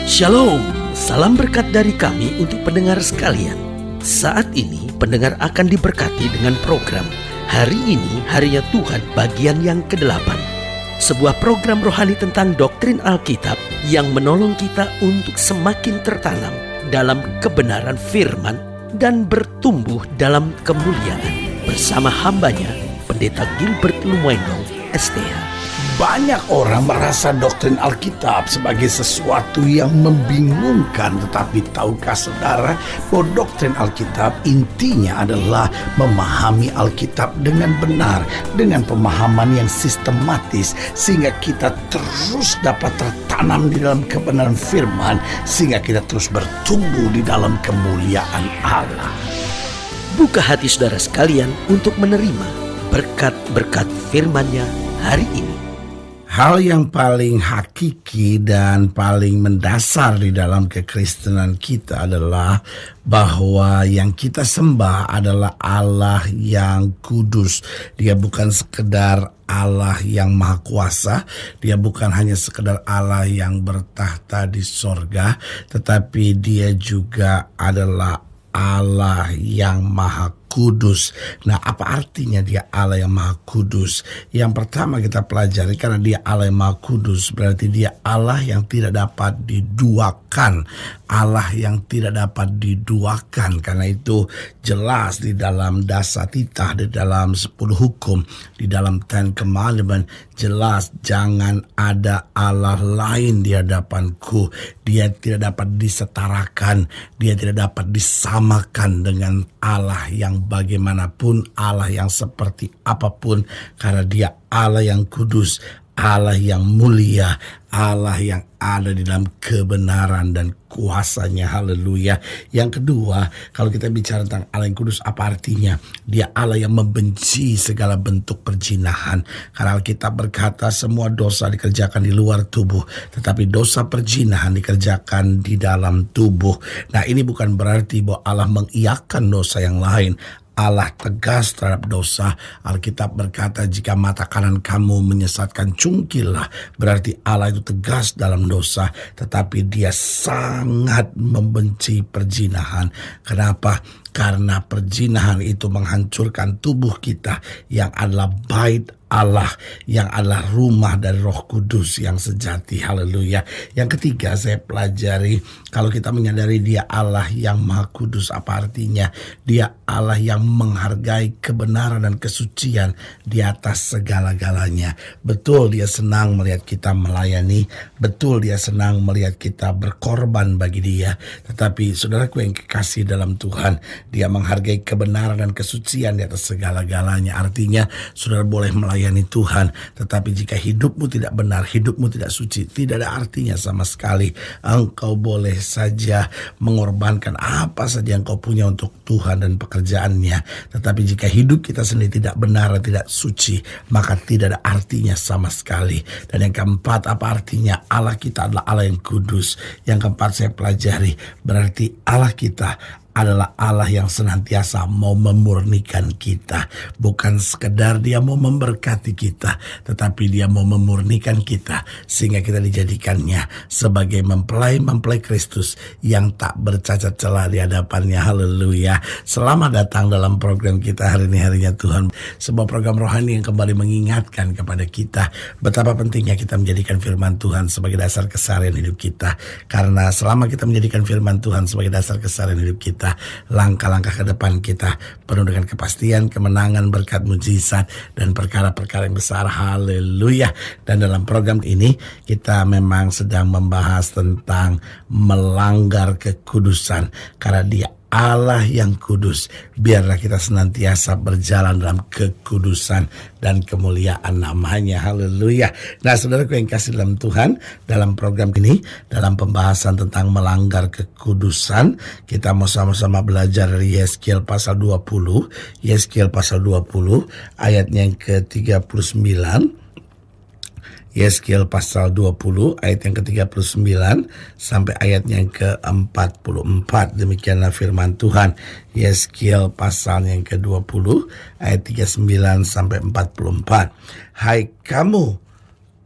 Shalom, salam berkat dari kami untuk pendengar sekalian. Saat ini pendengar akan diberkati dengan program Hari Ini Harinya Tuhan bagian yang ke-8. Sebuah program rohani tentang doktrin Alkitab yang menolong kita untuk semakin tertanam dalam kebenaran firman dan bertumbuh dalam kemuliaan. Bersama hambanya, Pendeta Gilbert Lumwendong, STH. Banyak orang merasa doktrin Alkitab sebagai sesuatu yang membingungkan. Tetapi tahukah saudara bahwa doktrin Alkitab intinya adalah memahami Alkitab dengan benar, dengan pemahaman yang sistematis, sehingga kita terus dapat tertanam di dalam kebenaran firman, sehingga kita terus bertumbuh di dalam kemuliaan Allah. Buka hati saudara sekalian untuk menerima berkat-berkat firman-Nya hari ini. Hal yang paling hakiki dan paling mendasar di dalam kekristenan kita adalah bahwa yang kita sembah adalah Allah yang kudus. Dia bukan sekedar Allah yang maha kuasa, dia bukan hanya sekedar Allah yang bertahta di sorga, tetapi dia juga adalah Allah yang maha kudus. Nah, apa artinya dia Allah yang maha kudus? Yang pertama kita pelajari, karena dia Allah yang maha kudus, berarti dia Allah yang tidak dapat diduakan. Allah yang tidak dapat diduakan. Karena itu jelas di dalam Dasatita, di dalam 10 hukum, di dalam Ten Commandment, jelas jangan ada Allah lain di hadapanku. Dia tidak dapat disetarakan, dia tidak dapat disamakan dengan Allah yang bagaimanapun, Allah yang seperti apapun, karena dia Allah yang kudus, Allah yang mulia, Allah yang ada di dalam kebenaran dan kuasanya. Haleluya. Yang kedua, kalau kita bicara tentang Allah yang kudus, apa artinya? Dia Allah yang membenci segala bentuk perzinahan. Karena Alkitab berkata semua dosa dikerjakan di luar tubuh, tetapi dosa perzinahan dikerjakan di dalam tubuh. Nah, ini bukan berarti bahwa Allah mengiyakan dosa yang lain. Allah tegas terhadap dosa. Alkitab berkata jika mata kanan kamu menyesatkan, cungkillah. Berarti Allah itu tegas dalam dosa, tetapi dia sangat membenci perzinahan. Kenapa? Karena perzinahan itu menghancurkan tubuh kita yang adalah bait Allah, yang adalah rumah dari Roh Kudus yang sejati. Haleluya. Yang ketiga saya pelajari, kalau kita menyadari dia Allah yang maha kudus, apa artinya? Dia Allah yang menghargai kebenaran dan kesucian di atas segala-galanya. Betul dia senang melihat kita melayani, betul dia senang melihat kita berkorban bagi dia. Tetapi saudaraku yang kekasih dalam Tuhan, dia menghargai kebenaran dan kesucian di atas segala-galanya. Artinya saudara boleh melayani Tuhan, tetapi jika hidupmu tidak benar, hidupmu tidak suci, tidak ada artinya sama sekali. Engkau boleh saja mengorbankan apa saja yang kau punya untuk Tuhan dan pekerjaannya, tetapi jika hidup kita sendiri tidak benar dan tidak suci, maka tidak ada artinya sama sekali. Dan yang keempat, apa artinya? Allah kita adalah Allah yang kudus. Yang keempat saya pelajari, berarti Allah kita adalah Allah yang senantiasa mau memurnikan kita. Bukan sekedar dia mau memberkati kita, tetapi dia mau memurnikan kita, sehingga kita dijadikannya sebagai mempelai Kristus yang tak bercacat celah di hadapannya. Haleluya. Selamat datang dalam program kita hari ini, Harinya Tuhan. Sebuah program rohani yang kembali mengingatkan kepada kita betapa pentingnya kita menjadikan firman Tuhan sebagai dasar keseharian hidup kita. Karena selama kita menjadikan firman Tuhan sebagai dasar keseharian hidup kita, langkah-langkah ke depan kita penuh dengan kepastian, kemenangan, berkat, mujizat, dan perkara-perkara yang besar. Haleluya. Dan dalam program ini kita memang sedang membahas tentang melanggar kekudusan. Karena dia Allah yang kudus, biarlah kita senantiasa berjalan dalam kekudusan dan kemuliaan namanya. Haleluya. Nah, saudaraku yang kasih dalam Tuhan, dalam program ini, dalam pembahasan tentang melanggar kekudusan, kita mau sama-sama belajar dari Yeskiel pasal 20, Yeskiel pasal 20 ayatnya yang ke-39. Yeskiel pasal 20 ayat yang ke-39 sampai ayatnya yang ke-44. Demikianlah firman Tuhan. Yeskiel pasal yang ke-20 ayat 39 sampai 44. Hai kamu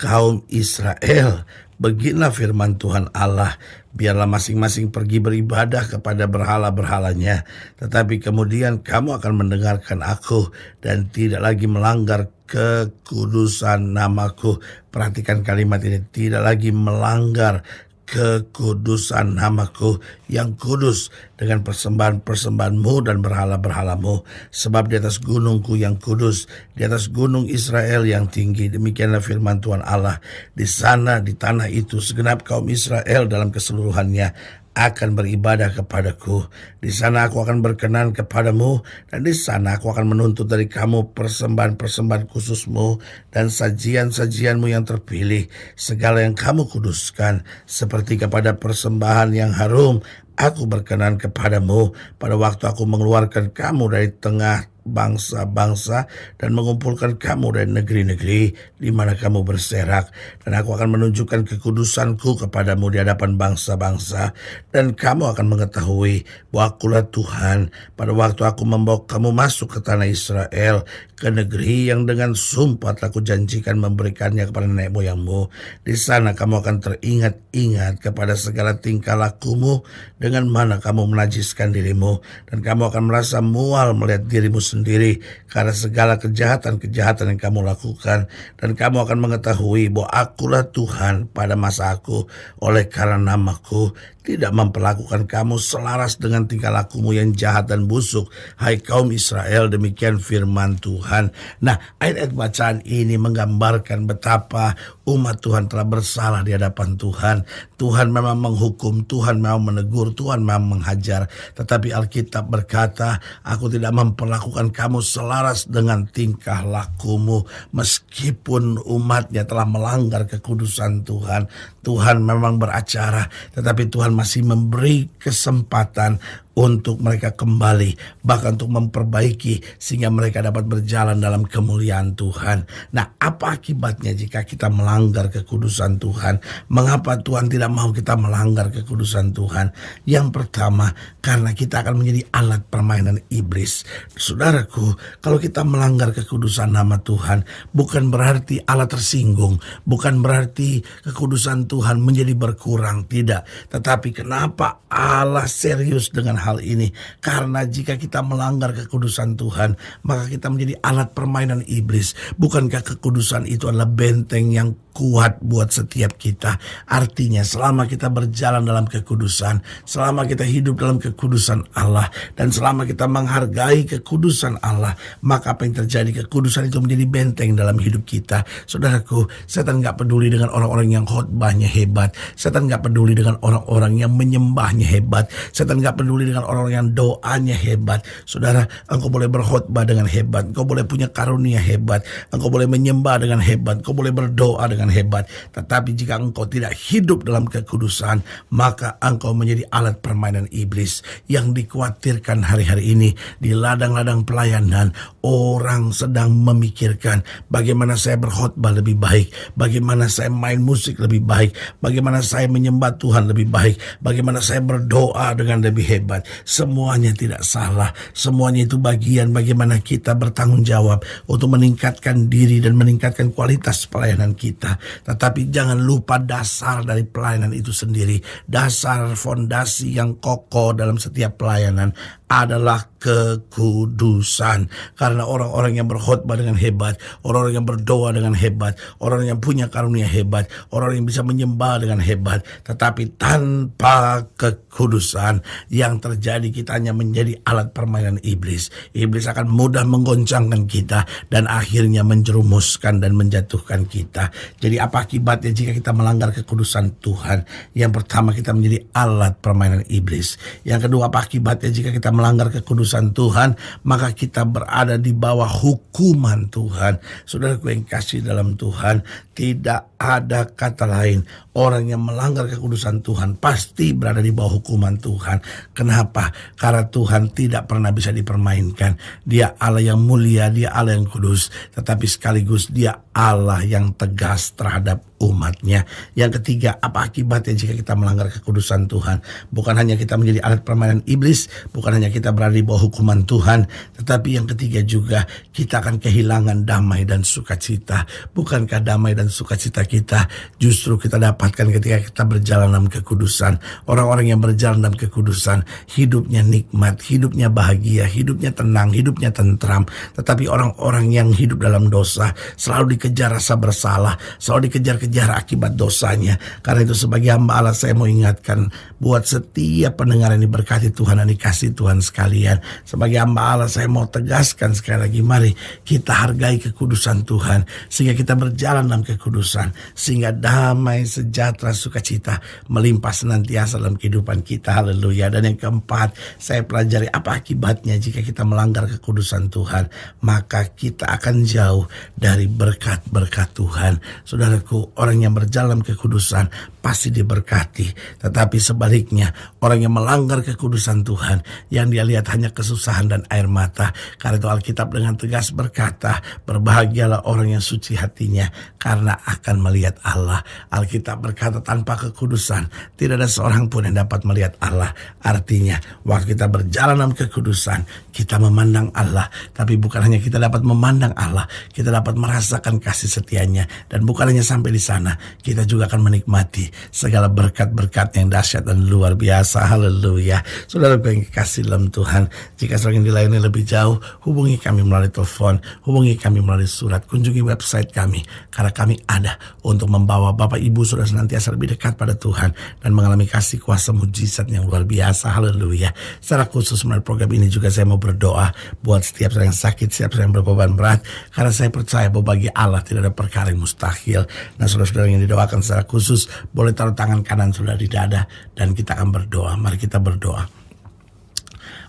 kaum Israel, Beginilah firman Tuhan Allah, biarlah masing-masing pergi beribadah kepada berhala-berhalanya, tetapi kemudian kamu akan mendengarkan aku dan tidak lagi melanggar kekudusan namaku. Perhatikan kalimat ini, tidak lagi melanggar kekudusan namaku yang kudus dengan persembahan-persembahanmu dan berhala-berhalamu. Sebab di atas gunungku yang kudus, di atas gunung Israel yang tinggi, demikianlah firman Tuhan Allah, di sana di tanah itu segenap kaum Israel dalam keseluruhannya akan beribadah kepadaku. Di sana aku akan berkenan kepadamu, dan di sana aku akan menuntut dari kamu persembahan-persembahan khususmu dan sajian-sajianmu yang terpilih, segala yang kamu kuduskan, seperti kepada persembahan yang harum. Aku berkenan kepadamu pada waktu aku mengeluarkan kamu dari tengah bangsa-bangsa dan mengumpulkan kamu dari negeri-negeri di mana kamu berserak, dan aku akan menunjukkan kekudusanku kepadamu di hadapan bangsa-bangsa, dan kamu akan mengetahui bahwa akulah Tuhan pada waktu aku membawa kamu masuk ke tanah Israel, ke negeri yang dengan sumpah telah kujanjikan memberikannya kepada nenek moyangmu. Di sana kamu akan teringat-ingat kepada segala tingkah lakumu dengan mana kamu menajiskan dirimu, dan kamu akan merasa mual melihat dirimu sendiri karena segala kejahatan-kejahatan yang kamu lakukan, dan kamu akan mengetahui bahwa akulah Tuhan pada masa aku, oleh karena namaku tidak memperlakukan kamu selaras dengan tingkah lakumu yang jahat dan busuk, hai kaum Israel. Demikian firman Tuhan. Nah, ayat-ayat bacaan ini menggambarkan betapa umat Tuhan telah bersalah di hadapan Tuhan. Tuhan memang menghukum, Tuhan memang menegur, Tuhan memang menghajar. Tetapi Alkitab berkata, aku tidak memperlakukan kamu selaras dengan tingkah lakumu. Meskipun umatnya telah melanggar kekudusan Tuhan, Tuhan memang beracara, tetapi Tuhan masih memberi kesempatan untuk mereka kembali, bahkan untuk memperbaiki sehingga mereka dapat berjalan dalam kemuliaan Tuhan. Nah, apa akibatnya jika kita melanggar kekudusan Tuhan? Mengapa Tuhan tidak mau kita melanggar kekudusan Tuhan? Yang pertama, karena kita akan menjadi alat permainan iblis. Saudaraku, kalau kita melanggar kekudusan nama Tuhan, bukan berarti Allah tersinggung, bukan berarti kekudusan Tuhan menjadi berkurang, tidak. Tetapi kenapa Allah serius dengan hal ini? Karena jika kita melanggar kekudusan Tuhan, maka kita menjadi alat permainan iblis. Bukankah kekudusan itu adalah benteng yang kuat buat setiap kita? Artinya selama kita berjalan dalam kekudusan, selama kita hidup dalam kekudusan Allah, dan selama kita menghargai kekudusan Allah, maka apa yang terjadi? Kekudusan itu menjadi benteng dalam hidup kita. Saudaraku, setan gak peduli dengan orang-orang yang khotbahnya hebat, setan gak peduli dengan orang-orang yang menyembahnya hebat, setan gak peduli dengan orang yang doanya hebat. Saudara, engkau boleh berkhotbah dengan hebat, engkau boleh punya karunia hebat, engkau boleh menyembah dengan hebat, engkau boleh berdoa dengan hebat, tetapi jika engkau tidak hidup dalam kekudusan, maka engkau menjadi alat permainan iblis. Yang dikhawatirkan hari-hari ini di ladang-ladang pelayanan, orang sedang memikirkan bagaimana saya berkhotbah lebih baik, bagaimana saya main musik lebih baik, bagaimana saya menyembah Tuhan lebih baik, bagaimana saya berdoa dengan lebih hebat. Semuanya tidak salah, semuanya itu bagian bagaimana kita bertanggung jawab untuk meningkatkan diri dan meningkatkan kualitas pelayanan kita. Tetapi jangan lupa dasar dari pelayanan itu sendiri, dasar fondasi yang kokoh dalam setiap pelayanan adalah kekudusan. Karena orang-orang yang berkhotbah dengan hebat, orang-orang yang berdoa dengan hebat, orang yang punya karunia hebat, orang yang bisa menyembah dengan hebat, tetapi tanpa kekudusan, yang terjadi kita hanya menjadi alat permainan iblis. Iblis akan mudah menggoncangkan kita dan akhirnya menjerumuskan dan menjatuhkan kita. Jadi apa akibatnya jika kita melanggar kekudusan Tuhan? Yang pertama, kita menjadi alat permainan iblis. Yang kedua, apa akibatnya jika kita melanggar kekudusan Tuhan? Maka kita berada di bawah hukuman Tuhan. Saudaraku yang kasih dalam Tuhan, tidak ada kata lain. Orang yang melanggar kekudusan Tuhan pasti berada di bawah hukuman Tuhan. Kenapa? Karena Tuhan tidak pernah bisa dipermainkan. Dia Allah yang mulia, dia Allah yang kudus, tetapi sekaligus dia Allah yang tegas terhadap umatnya. Yang ketiga, apa akibatnya jika kita melanggar kekudusan Tuhan? Bukan hanya kita menjadi alat permainan iblis, bukan hanya kita berada di bawah hukuman Tuhan, tetapi yang ketiga juga kita akan kehilangan damai dan sukacita. Bukankah damai dan dan sukacita kita justru kita dapatkan ketika kita berjalan dalam kekudusan. Orang-orang yang berjalan dalam kekudusan hidupnya nikmat, hidupnya bahagia, hidupnya tenang, hidupnya tentram. Tetapi orang-orang yang hidup dalam dosa selalu dikejar rasa bersalah, selalu dikejar-kejar akibat dosanya. Karena itu sebagai hamba Allah saya mau ingatkan buat setiap pendengar yang diberkati Tuhan dan dikasih Tuhan sekalian. Sebagai hamba Allah saya mau tegaskan sekali lagi, mari kita hargai kekudusan Tuhan sehingga kita berjalan dalam kekudusan, sehingga damai, sejahtera, sukacita melimpah senantiasa dalam kehidupan kita. Haleluya. Dan yang keempat, saya pelajari apa akibatnya jika kita melanggar kekudusan Tuhan. Maka kita akan jauh dari berkat-berkat Tuhan. Saudaraku, orang yang berjalan kekudusan pasti diberkati. Tetapi sebaliknya, orang yang melanggar kekudusan Tuhan, yang dia lihat hanya kesusahan dan air mata. Karena itu Alkitab dengan tegas berkata, berbahagialah orang yang suci hatinya, karena akan melihat Allah. Alkitab berkata tanpa kekudusan tidak ada seorang pun yang dapat melihat Allah. Artinya waktu kita berjalan dalam kekudusan, kita memandang Allah. Tapi bukan hanya kita dapat memandang Allah, kita dapat merasakan kasih setianya. Dan bukan hanya sampai di sana, kita juga akan menikmati segala berkat-berkat yang dahsyat dan luar biasa. Haleluya. Saudara yang kekasih dalam Tuhan, jika saudara ingin dilayani lebih jauh, hubungi kami melalui telepon, hubungi kami melalui surat, kunjungi website kami, karena kami ada untuk membawa Bapak Ibu saudara senantiasa lebih dekat pada Tuhan dan mengalami kasih kuasa mujizat yang luar biasa. Haleluya. Secara khusus melalui program ini juga saya mau berdoa buat setiap orang yang sakit, setiap orang yang berbeban berat, karena saya percaya bahwa bagi Allah tidak ada perkara yang mustahil. Nah, saudara-saudara yang didoakan secara khusus boleh taruh tangan kanan saudara di dada dan kita akan berdoa. Mari kita berdoa.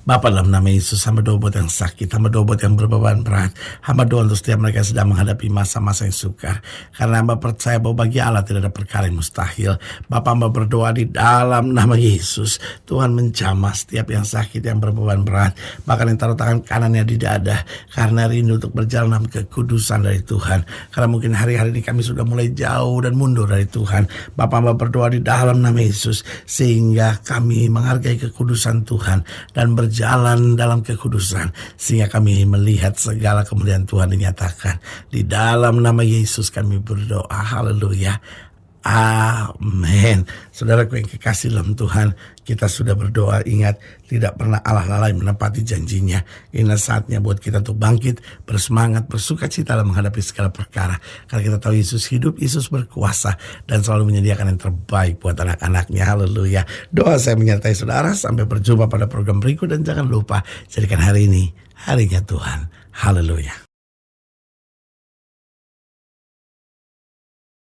Bapa, dalam nama Yesus, hamba doa buat yang sakit, hamba doa buat yang berbeban berat, hamba doa untuk setiap mereka yang sedang menghadapi masa-masa yang sukar. Karena hamba percaya bahwa bagi Allah tidak ada perkara yang mustahil. Bapa, hamba berdoa di dalam nama Yesus, Tuhan menjamah setiap yang sakit, yang berbeban berat, bahkan yang taruh tangan kanannya di dada, karena rindu untuk berjalan dalam kekudusan dari Tuhan. Karena mungkin hari-hari ini kami sudah mulai jauh dan mundur dari Tuhan. Bapa, hamba berdoa di dalam nama Yesus, sehingga kami menghargai kekudusan Tuhan dan berjalan dalam kekudusan, sehingga kami melihat segala kemuliaan Tuhan dinyatakan. Di dalam nama Yesus kami berdoa. Haleluya. Amin. Saudaraku yang kekasih dalam Tuhan, kita sudah berdoa. Ingat, tidak pernah Allah lalai menepati janjinya. Inilah saatnya buat kita untuk bangkit, bersemangat, bersukacita dalam menghadapi segala perkara. Karena kita tahu Yesus hidup, Yesus berkuasa, dan selalu menyediakan yang terbaik buat anak-anaknya. Haleluya. Doa saya menyertai saudara. Sampai berjumpa pada program berikut, dan jangan lupa jadikan hari ini harinya Tuhan. Haleluya.